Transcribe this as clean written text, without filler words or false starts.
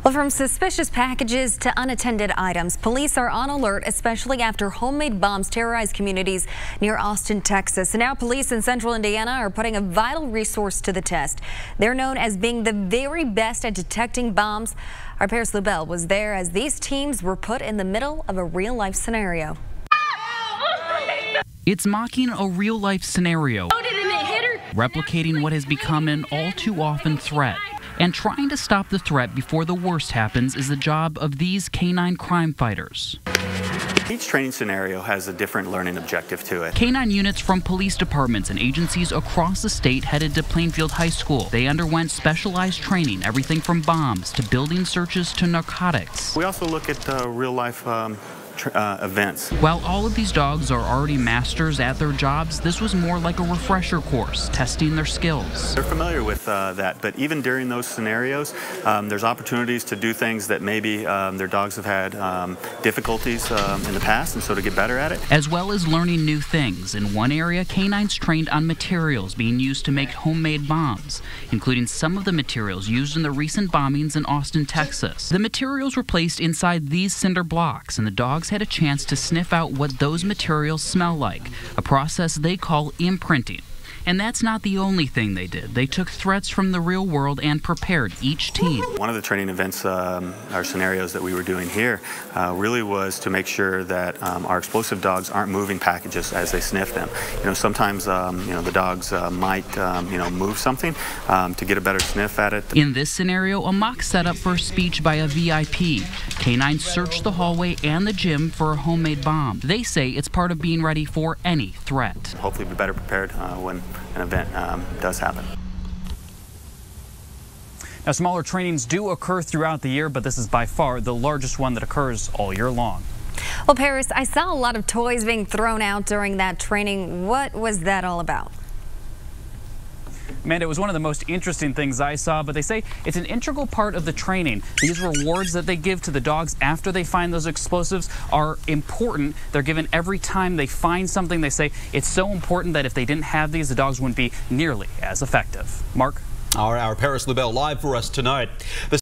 Well, from suspicious packages to unattended items, police are on alert, especially after homemade bombs terrorized communities near Austin, Texas. And now police in central Indiana are putting a vital resource to the test. They're known as being the very best at detecting bombs. Our Paris Lubell was there as these teams were put in the middle of a real-life scenario. It's mocking a real-life scenario, replicating what has become an all-too-often threat. And trying to stop the threat before the worst happens is the job of these K-9 crime fighters. Each training scenario has a different learning objective to it. K-9 units from police departments and agencies across the state headed to Plainfield High School. They underwent specialized training, everything from bombs to building searches to narcotics. We also look at real-life events. While all of these dogs are already masters at their jobs, this was more like a refresher course, testing their skills. They're familiar with that, but even during those scenarios, there's opportunities to do things that maybe their dogs have had difficulties in the past, and so to get better at it. As well as learning new things. In one area, K-9s trained on materials being used to make homemade bombs, including some of the materials used in the recent bombings in Austin, Texas. The materials were placed inside these cinder blocks, and the dogs had a chance to sniff out what those materials smell like, a process they call imprinting. And that's not the only thing they did. They took threats from the real world and prepared each team. One of the training events, our scenarios that we were doing here, really was to make sure that our explosive dogs aren't moving packages as they sniff them. You know, sometimes the dogs might move something to get a better sniff at it. In this scenario, a mock setup for a speech by a VIP. K-9 searched the hallway and the gym for a homemade bomb. They say it's part of being ready for any threat. Hopefully be better prepared when an event does happen. Now, smaller trainings do occur throughout the year, but this is by far the largest one that occurs all year long. Well, Paris, I saw a lot of toys being thrown out during that training. What was that all about? Amanda, it was one of the most interesting things I saw, but they say it's an integral part of the training. These rewards that they give to the dogs after they find those explosives are important. They're given every time they find something. They say it's so important that if they didn't have these, the dogs wouldn't be nearly as effective. Mark? Our Paris Lubell live for us tonight.